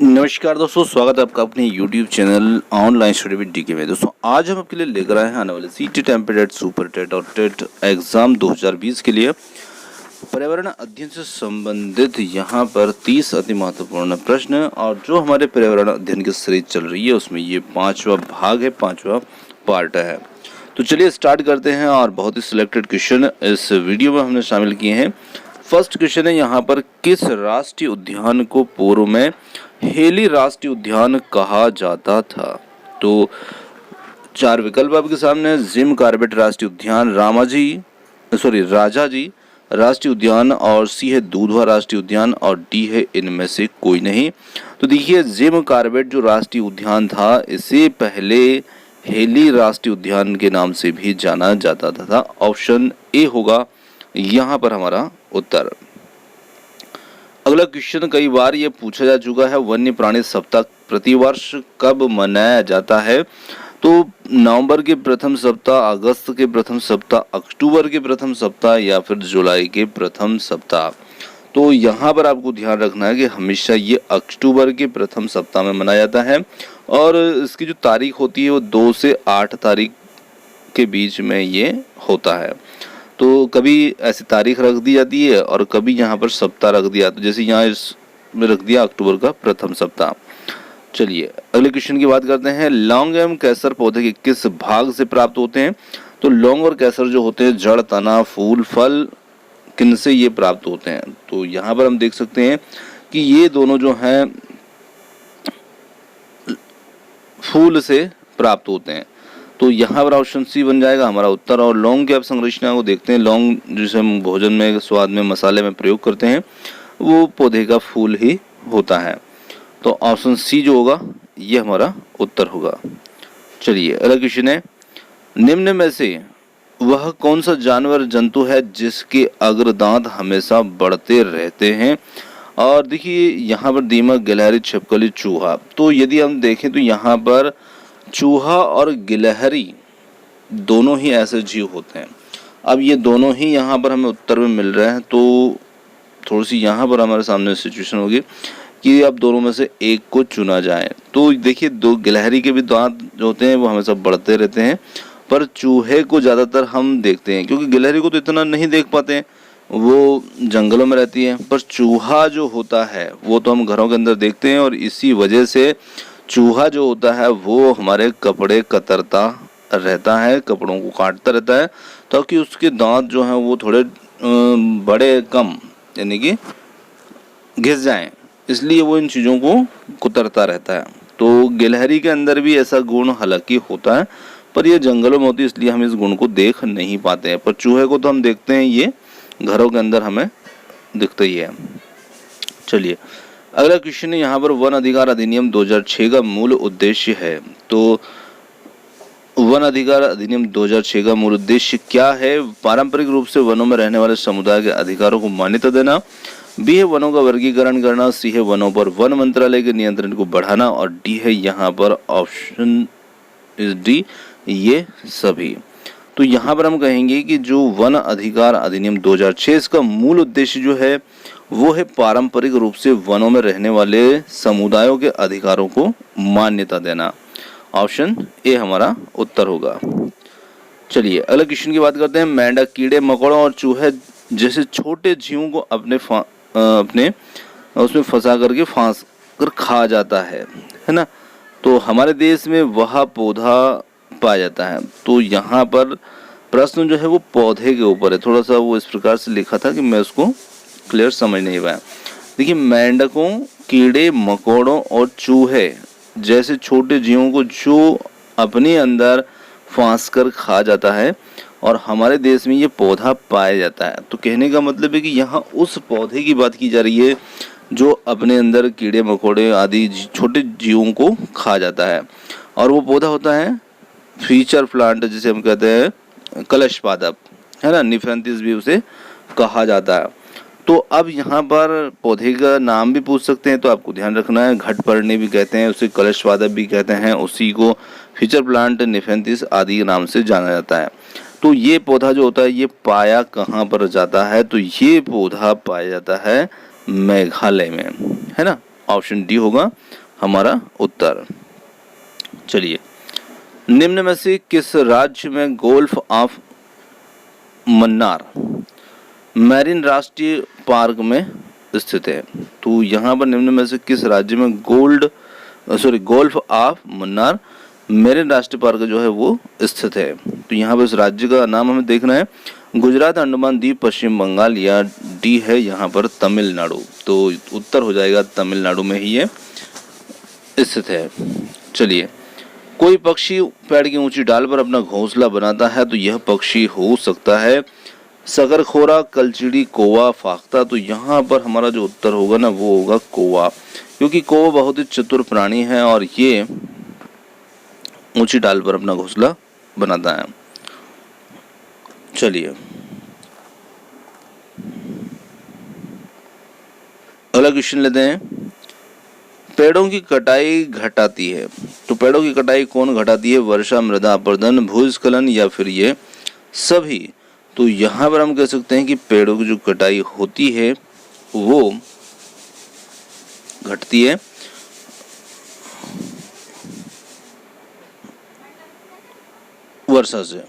नमस्कार दोस्तों, स्वागत है आपका अपने YouTube channel online study with DK में। दोस्तों आज हम आपके लिए लेकर आए हैं आने वाले सीटी टेट सुपर टेट और टेट एग्जाम 2020 के लिए पर्यावरण अध्ययन से संबंधित यहाँ पर 30 अति महत्वपूर्ण प्रश्न और जो हमारे पर्यावरण अध्ययन की सीरीज चल रही है उसमें ये 5वां भाग है, 5वां पार्ट है। तो चलिए स्टार्ट करते हैं और बहुत ही सिलेक्टेड क्वेश्चन इस वीडियो में हमने शामिल किए हैं। फर्स्ट क्वेश्चन है यहाँ पर, किस राष्ट्रीय उद्यान को पूर्व में हेली राष्ट्रीय उद्यान कहा जाता था? तो चार विकल्प आपके सामने, जिम कॉर्बेट राष्ट्रीय उद्यान, राजा जी राष्ट्रीय उद्यान, और सी है दूधवा राष्ट्रीय उद्यान, और डी है इनमें से कोई नहीं। तो देखिए, जिम कॉर्बेट जो राष्ट्रीय उद्यान था इसे पहले हेली राष्ट्रीय उद्यान के नाम से भी जाना जाता था। ऑप्शन ए होगा यहाँ पर हमारा उत्तर। अगला क्वेश्चन कई बार ये पूछा जा चुका है, वन्य प्राणी सप्ताह प्रतिवर्ष कब मनाया जाता है? तो नवंबर के प्रथम सप्ताह, अगस्त के प्रथम सप्ताह, अक्टूबर के प्रथम सप्ताह या फिर जुलाई के प्रथम सप्ताह। तो यहाँ पर आपको ध्यान रखना है कि हमेशा ये अक्टूबर के प्रथम सप्ताह में मनाया जाता है और इसकी जो तारीख होती है वो 2 से 8 तारीख के बीच में ये होता है। तो कभी ऐसी तारीख रख दी जाती है और कभी यहाँ पर सप्ताह रख दिया, तो जैसे यहाँ इसमें रख दिया अक्टूबर का प्रथम सप्ताह। चलिए अगले क्वेश्चन की बात करते हैं। लौंग एवं केसर पौधे के किस भाग से प्राप्त होते हैं? तो लौंग और केसर जो होते हैं जड़, तना, फूल, फल, किनसे ये प्राप्त होते हैं? तो यहाँ पर हम देख सकते हैं कि ये दोनों जो हैं फूल से प्राप्त होते हैं। तो यहाँ पर ऑप्शन सी बन जाएगा हमारा उत्तर। और लौंग की आप संरचना को देखते हैं, लौंग जिसे हम भोजन में, स्वाद में, मसाले में प्रयोग करते हैं वो पौधे का फूल ही होता है। तो ऑप्शन सी जो होगा ये हमारा उत्तर होगा। चलिए अगला क्वेश्चन है, निम्न में से वह कौन सा जानवर जंतु है जिसके अग्रदांत हमेशा बढ़ते रहते हैं? और देखिए यहाँ पर दीमक, गिलहरी, छिपकली, चूहा। तो यदि हम देखें तो यहाँ पर चूहा और गिलहरी दोनों ही ऐसे जीव होते हैं। अब ये दोनों ही यहाँ पर हमें उत्तर में मिल रहे हैं, तो थोड़ी सी यहाँ पर हमारे सामने सिचुएशन होगी कि अब दोनों में से एक को चुना जाए। तो देखिए, दो गिलहरी के भी दांत जो होते हैं वो हमेशा बढ़ते रहते हैं, पर चूहे को ज़्यादातर हम देखते हैं क्योंकि गिलहरी को तो इतना नहीं देख पाते हैं, वो जंगलों में रहती है। पर चूहा जो होता है वो तो हम घरों के अंदर देखते हैं और इसी वजह से चूहा जो होता है वो हमारे कपड़े कतरता रहता है, कपड़ों को काटता रहता है ताकि उसके दांत जो हैं वो थोड़े बड़े कम यानी कि घिस जाएं, इसलिए वो इन चीज़ों को कुतरता रहता है। तो गिलहरी के अंदर भी ऐसा गुण हालांकि होता है, पर ये जंगलों में होती है इसलिए हम इस गुण को देख नहीं पाते हैं। पर चूहे को तो हम देखते हैं, ये घरों के अंदर हमें दिखता ही है। चलिए अगला क्वेश्चन है यहाँ पर, वन अधिकार अधिनियम 2006 का मूल उद्देश्य है। तो वन अधिकार अधिनियम 2006 का मूल उद्देश्य क्या है? पारंपरिक रूप से वनों में रहने वाले समुदाय के अधिकारों को मान्यता देना, बी है वनों का वर्गीकरण करना, सी है वनों पर वन मंत्रालय के नियंत्रण को बढ़ाना, और डी है यहाँ पर ऑप्शन इज डी, ये सभी। तो यहाँ पर हम कहेंगे कि जो वन अधिकार अधिनियम 2006 इसका मूल उद्देश्य जो है वो है पारंपरिक रूप से वनों में रहने वाले समुदायों के अधिकारों को मान्यता देना। ऑप्शन ए हमारा उत्तर होगा। चलिए अगले क्वेश्चन की बात करते हैं। मेंढक कीड़े मकोड़ों और चूहे जैसे छोटे जीवों को अपने उसमें फंसा करके फांस कर खा जाता है ना? तो हमारे देश में वह पौधा पाया जाता है। तो यहाँ पर प्रश्न जो है वो पौधे के ऊपर है, थोड़ा सा वो इस प्रकार से लिखा था कि मैं उसको क्लियर समझ नहीं पाया। देखिए, मेंढकों, कीड़े मकोड़ों और चूहे जैसे छोटे जीवों को जो अपने अंदर फांस कर खा जाता है और हमारे देश में ये पौधा पाया जाता है। तो कहने का मतलब है कि यहाँ उस पौधे की बात की जा रही है जो अपने अंदर कीड़े मकोड़े आदि छोटे जीवों को खा जाता है, और वो पौधा होता है फीचर प्लांट जिसे हम कहते हैं कलश पादप, है ना? निफेंथिस भी उसे कहा जाता है। तो अब यहाँ पर पौधे का नाम भी पूछ सकते हैं, तो आपको ध्यान रखना है। घटपर्णी भी कहते हैं उसे, कलश पादप भी कहते हैं, उसी को फीचर प्लांट निफेंथिस आदि के नाम से जाना जाता है। तो ये पौधा जो होता है ये पाया कहाँ पर जाता है? तो ये पौधा पाया जाता है मेघालय में, है ना? ऑप्शन डी होगा हमारा उत्तर। चलिए, निम्न में से किस राज्य में गोल्फ ऑफ मन्नार मैरीन राष्ट्रीय पार्क में स्थित है? तो यहाँ पर निम्न में से किस राज्य में गोल्फ ऑफ मन्नार मैरीन राष्ट्रीय पार्क जो है वो स्थित है? तो यहाँ पर इस राज्य का नाम हमें देखना है, गुजरात, अंडमान द्वीप, पश्चिम बंगाल, या डी है यहाँ पर तमिलनाडु। तो उत्तर हो जाएगा तमिलनाडु में ही ये स्थित है। चलिए, कोई पक्षी पेड़ की ऊंची डाल पर अपना घोंसला बनाता है, तो यह पक्षी हो सकता है सकरखोरा, कलचिड़ी, कौवा, फाख्ता। तो यहाँ पर हमारा जो उत्तर होगा ना वो होगा कौवा, क्योंकि कौवा बहुत ही चतुर प्राणी है और ये ऊंची डाल पर अपना घोंसला बनाता है। चलिए, अगला क्वेश्चन लेते हैं। पेड़ों की कटाई घटाती है, तो पेड़ों की कटाई कौन घटाती है? वर्षा, मृदा अपरदन, भूस्खलन, या फिर ये सभी। तो यहाँ पर हम कह सकते हैं कि पेड़ों की जो कटाई होती है वो घटती है वर्षा से।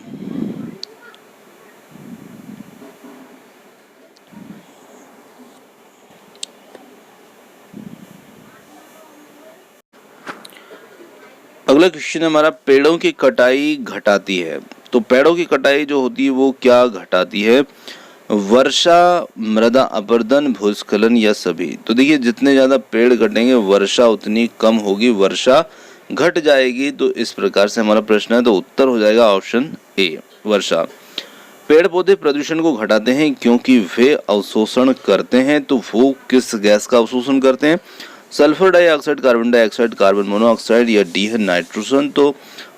अगला क्वेश्चन है हमारा, पेड़ों की कटाई घटाती है। तो पेड़ों की कटाई जो होती है वो क्या घटाती है? वर्षा, मृदा अपरदन, भूस्खलन, या सभी। तो देखिए, जितने ज्यादा पेड़ कटेंगे वर्षा उतनी कम होगी, वर्षा घट जाएगी। तो इस प्रकार से हमारा प्रश्न है, तो उत्तर हो जाएगा ऑप्शन ए, वर्षा। पेड़ पौधे प्रदूषण को घटाते हैं क्योंकि वे अवशोषण करते हैं। तो वो किस गैस का अवशोषण करते हैं? Sulphur dioxide, carbon dioxide, carbon monoxide, या डी है नाइट्रोजन। तो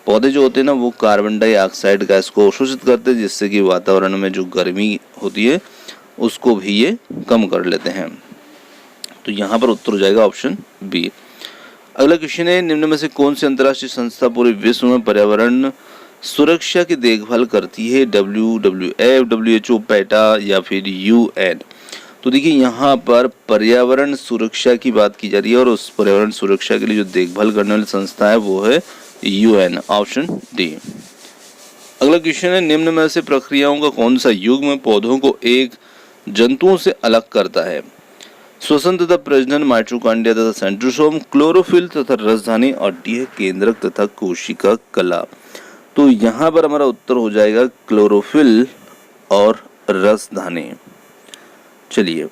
पौधे जो होते हैं ना वो कार्बन डाइऑक्साइड गैस को अवशोषित करते हैं, जिससे कि वातावरण में जो गर्मी होती है उसको भी ये कम कर लेते हैं। तो यहाँ पर उत्तर हो जाएगा ऑप्शन बी। अगला क्वेश्चन है, निम्न में से कौन सी अंतर्राष्ट्रीय संस्था पूरे विश्व में पर्यावरण सुरक्षा की देखभाल करती है? WWF, WHO, पैटा, या फिर UN। तो देखिए, यहाँ पर पर्यावरण सुरक्षा की बात की जा रही है और उस पर्यावरण सुरक्षा के लिए जो देखभाल करने वाली संस्था है वो है UN, ऑप्शन डी। अगला क्वेश्चन है, निम्न में से प्रक्रियाओं का कौन सा युग्म पौधों को एक जंतुओं से अलग करता है? श्वसन तथा प्रजनन, माइटोकॉन्ड्रिया तथा सेंट्रोसोम, क्लोरोफिल तथा रसधानी, और डी है केंद्रक तथा कोशिका कला। तो यहाँ पर हमारा उत्तर हो जाएगा क्लोरोफिल और रसधानी। चलिए,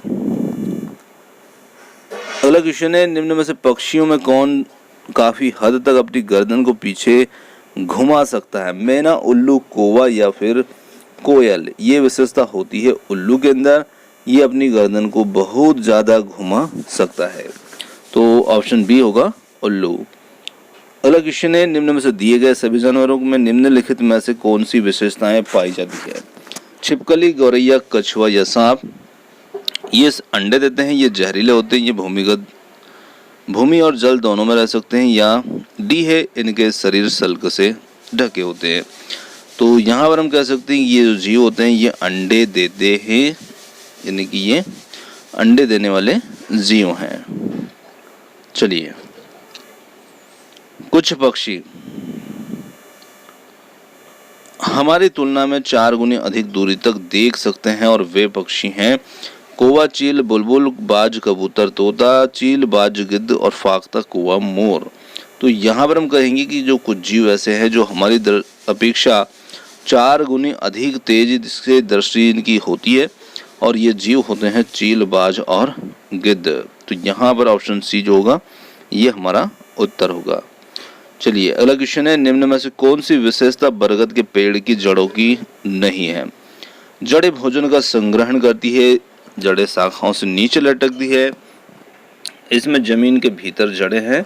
अगला क्वेश्चन है, निम्न में से पक्षियों में कौन काफी हद तक अपनी गर्दन को पीछे घुमा सकता है? मैना, उल्लू, कौवा, या फिर कोयल। ये विशेषता होती है उल्लू के अंदर, ये अपनी गर्दन को बहुत ज्यादा घुमा सकता है। तो ऑप्शन बी होगा उल्लू। अगला क्वेश्चन है, निम्न में से दिए गए सभी जानवरों में निम्नलिखित में से कौन सी विशेषताएं पाई जाती है? छिपकली, गौरैया, कछुआ, या सांप। ये अंडे देते हैं, ये जहरीले होते हैं, ये भूमि और जल दोनों में रह सकते हैं, या डी है इनके शरीर शल्क से ढके होते हैं। तो यहाँ पर हम कह सकते हैं ये जो जीव होते हैं ये अंडे देते हैं, यानी कि ये अंडे देने वाले जीव हैं। चलिए, कुछ पक्षी हमारी तुलना में 4 गुनी अधिक दूरी तक देख सकते हैं और वे पक्षी हैं कौवा, चील, बुलबुल, बाज, कबूतर, तोता, चील, बाज, गिद्ध, और फाख्ता, कौवा, मोर। तो यहाँ पर हम कहेंगे कि जो कुछ जीव ऐसे हैं जो हमारी अपेक्षा 4 गुनी अधिक तेज से दृष्टि इनकी होती है, और ये जीव होते हैं चील, बाज और गिद्ध। तो यहाँ पर ऑप्शन सी जो होगा ये हमारा उत्तर होगा। चलिए, अगला क्वेश्चन है, निम्न में से कौन सी विशेषता बरगद के पेड़ की जड़ों की नहीं है? जड़ें भोजन का संग्रहण करती है, जड़ें शाखाओं से नीचे लटकती है, इसमें जमीन के भीतर जड़ें हैं,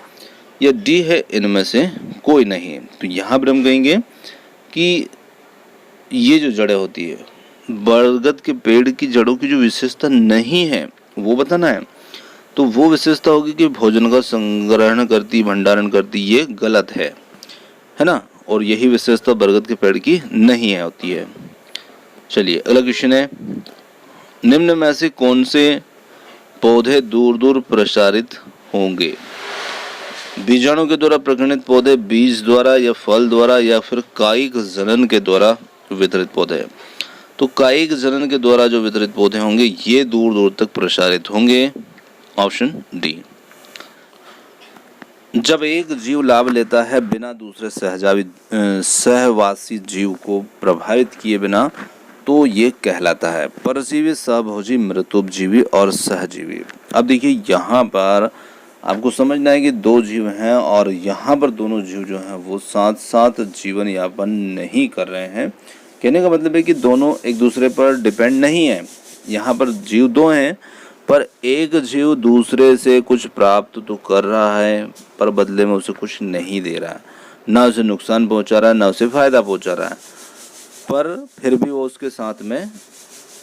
या डी है इनमें से कोई नहीं। तो यहाँ पर हम कहेंगे कि ये जो जड़ें होती है बरगद के पेड़ की जड़ों की जो विशेषता नहीं है वो बताना है। तो वो विशेषता होगी कि भोजन का संग्रहण करती, भंडारण करती, ये गलत है ना, और यही विशेषता बरगद के पेड़ की नहीं है होती है। चलिए, अगला क्वेश्चन है, निम्न में से कौन से पौधे दूर दूर प्रसारित होंगे। बीजाणु के द्वारा प्रकटित पौधे बीज द्वारा या फल द्वारा या फिर कायिक जनन के द्वारा वितरित पौधे। तो कायिक जनन के द्वारा जो वितरित पौधे होंगे ये दूर दूर तक प्रसारित होंगे। Option D. जब एक जीव लाभ लेता है बिना दूसरे सहवासी जीव को प्रभावित किए बिना, तो ये कहलाता है परजीवी, सहभोजी, मृतोपजीवी और सहजीवी। अब देखिए यहाँ पर आपको समझना है कि दो जीव हैं और यहाँ पर दोनों जीव जो हैं वो साथ साथ जीवन यापन नहीं कर रहे हैं। कहने का मतलब है कि दोनों एक दूसरे पर डिपेंड नहीं है। यहाँ पर जीव दो हैं पर एक जीव दूसरे से कुछ प्राप्त तो कर रहा है पर बदले में उसे कुछ नहीं दे रहा है, ना उसे नुकसान पहुंचा रहा है ना उसे फायदा पहुंचा रहा है, पर फिर भी वो उसके साथ में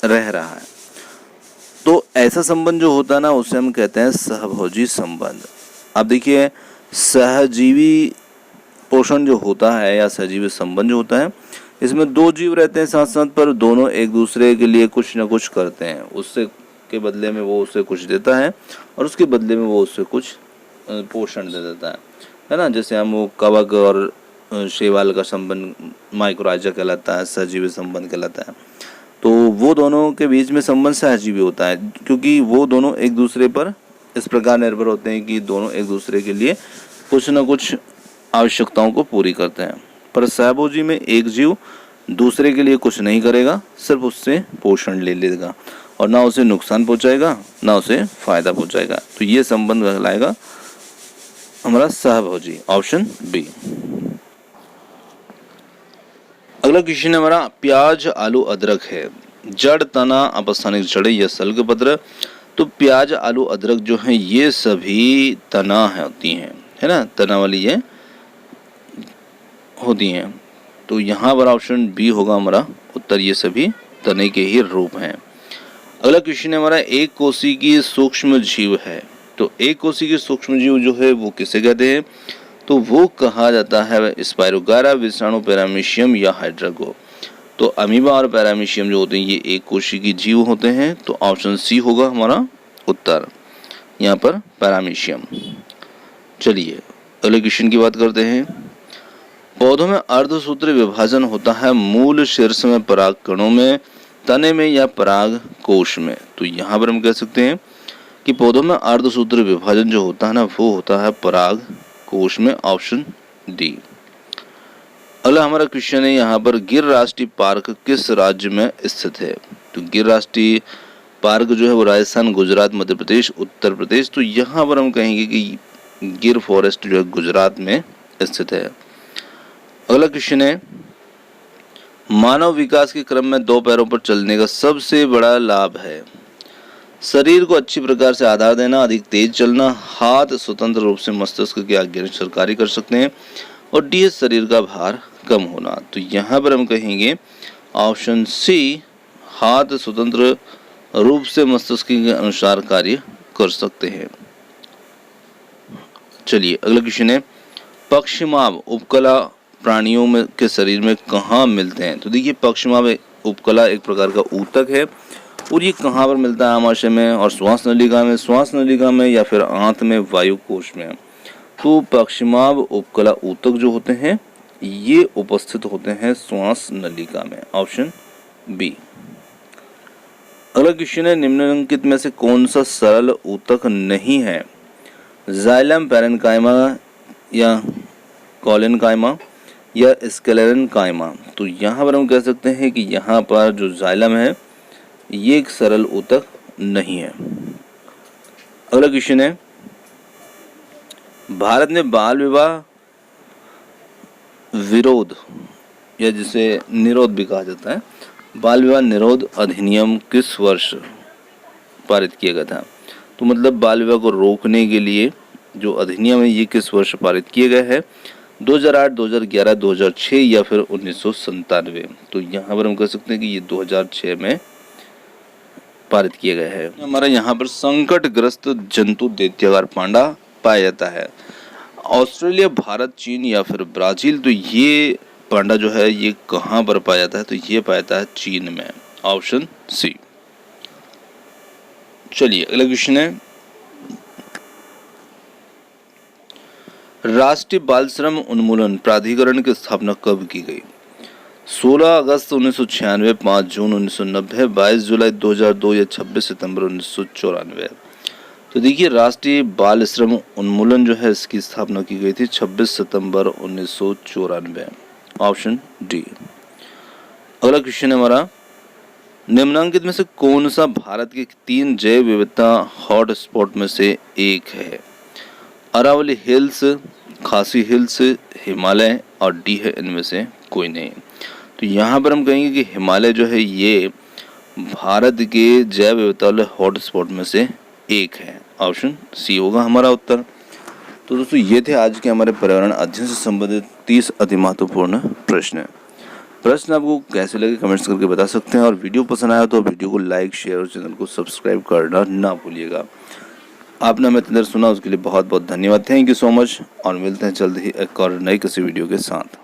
रह रहा है। तो ऐसा संबंध जो होता है ना उसे हम कहते हैं सहभोजी संबंध। अब देखिए सहजीवी पोषण जो होता है या सहजीवी संबंध जो होता है इसमें दो जीव रहते हैं साथ साथ, पर दोनों एक दूसरे के लिए कुछ ना कुछ करते हैं। उससे के बदले में वो उसे कुछ देता है और उसके बदले में वो उससे कुछ पोषण दे देता है ना। जैसे हम वो कवक और शैवाल का संबंध माइक्रोराइजा कहलाता है, सहजीवी संबंध कहलाता है। तो वो दोनों के बीच में संबंध सहजीवी होता है क्योंकि वो दोनों एक दूसरे पर इस प्रकार निर्भर होते हैं कि दोनों एक दूसरे के लिए कुछ न कुछ आवश्यकताओं को पूरी करते हैं। पर सहभोजी में एक जीव दूसरे के लिए कुछ नहीं करेगा, सिर्फ उससे पोषण ले लेगा और ना उसे नुकसान पहुंचाएगा ना उसे फायदा पहुंचाएगा। तो ये संबंध कहलाएगा हमारा सहभोजी। Option B. अगला क्वेश्चन हमारा प्याज, आलू, अदरक है। जड़, तना, अपस्थानिक जड़ें या सल्ग पत्र। तो प्याज, आलू, अदरक जो है ये सभी तना होती हैं, है ना, तना वाली ये होती हैं। तो यहाँ पर ऑप्शन बी होगा हमारा उत्तर, ये सभी तने के ही रूप हैं। अगला क्वेश्चन है हमारा एक कोशिकीय सूक्ष्म जीव है। तो एक कोशिकीय सूक्ष्म जीव जो है वो किसे कहते हैं? तो वो कहा जाता है स्पाइरोगारा, विषाणु, पैरामीशियम या हाइड्रा को। तो अमीबा और पैरामीशियम जो होते हैं ये एक कोशिकीय जीव होते हैं। तो ऑप्शन सी होगा हमारा उत्तर, यहाँ पर पैरामीशियम। चलिए अगले क्वेश्चन की बात करते हैं। पौधों में अर्धसूत्री विभाजन होता है मूल शीर्ष में, पराग कणों में, तने में या पराग कोश में। तो यहाँ पर हम कह सकते हैं कि पौधों में अर्धसूत्री विभाजन जो होता है ना वो होता है पराग कोश में। Option D. अगला हमारा क्वेश्चन है यहाँ पर गिर राष्ट्रीय पार्क किस राज्य में स्थित है? तो गिर राष्ट्रीय पार्क जो है वो राजस्थान, गुजरात, मध्य प्रदेश, उत्तर प्रदेश। तो यहाँ पर हम कहेंगे कि गिर फॉरेस्ट जो है गुजरात में स्थित है। अगला क्वेश्चन है मानव विकास के क्रम में दो पैरों पर चलने का सबसे बड़ा लाभ है? शरीर को अच्छी प्रकार से आधार देना, अधिक तेज चलना, हाथ स्वतंत्र रूप से मस्तिष्क के आज्ञानुसार कार्य कर सकते हैं और डी शरीर का भार कम होना। तो यहाँ पर हम कहेंगे ऑप्शन सी, हाथ स्वतंत्र रूप से मस्तिष्क के अनुसार कार्य कर सकते हैं। चलिए अगला क्वेश्चन है पक्षमाभ उपकला प्राणियों में के शरीर में कहाँ मिलते हैं? तो देखिए पक्षमाभ उपकला एक प्रकार का ऊतक है और ये कहाँ पर मिलता है? आमाशय में और श्वास नलिका में या फिर आंत में, वायु कोश में। तो पक्षमाभ उपकला ऊतक जो होते हैं ये उपस्थित होते हैं श्वास नलिका में। Option B. अगला क्वेश्चन है निम्नलिखित में से कौन सा सरल ऊतक नहीं है? जाइलम, पैरेन्काइमा या कॉलेनकाइमा या स्क्लेरेनकाइमा। तो यहाँ पर हम कह सकते हैं कि यहाँ पर जो जाइलम है ये एक सरल ऊतक नहीं है। अगला क्वेश्चन है भारत में बाल विवाह विरोध या जिसे निरोध भी कहा जाता है, बाल विवाह निरोध अधिनियम किस वर्ष पारित किया गया था? तो मतलब बाल विवाह को रोकने के लिए जो अधिनियम है ये किस वर्ष पारित किया गया है? 2008, 2011, 2006 या फिर 1997। तो यहाँ पर हम कह सकते हैं कि ये 2006 में पारित किया गया है। हमारा यहाँ पर संकटग्रस्त जंतु दैत्याकार पांडा पाया जाता है। ऑस्ट्रेलिया, भारत, चीन या फिर ब्राजील। तो ये पांडा जो है ये कहाँ पर पाया जाता है? तो ये पाया जाता है चीन में। Option C. चलिए अगला क्वेश्चन है राष्ट्रीय बाल श्रम उन्मूलन प्राधिकरण की स्थापना कब की गई? 16 अगस्त 1996, 5 जून 1990, 22 जुलाई 2002 या 26 सितंबर 1994। तो देखिए, राष्ट्रीय बाल श्रम उन्मूलन जो है इसकी स्थापना की गई थी 26 सितंबर 1994, ऑप्शन डी। अगला क्वेश्चन है हमारा, निम्नलिखित में से कौन सा भारत के 3 जैव विविधता हॉटस्पॉट में से एक है? अरावली हिल्स, खासी हिल्स, हिमालय और डी है इनमें से कोई नहीं। तो यहाँ पर हम कहेंगे कि हिमालय जो है ये भारत के जैव विविधता वाले हॉटस्पॉट में से एक है, ऑप्शन सी होगा हमारा उत्तर। तो दोस्तों ये थे आज के हमारे पर्यावरण अध्ययन से संबंधित 30 अति महत्वपूर्ण प्रश्न आपको कैसे लगे कमेंट्स करके बता सकते हैं, और वीडियो पसंद आया तो वीडियो को लाइक, शेयर और चैनल को सब्सक्राइब करना ना भूलिएगा। आपने हमें इतना देर सुना उसके लिए बहुत बहुत धन्यवाद। थैंक यू सो मच, और मिलते हैं जल्द ही एक और नई किसी वीडियो के साथ।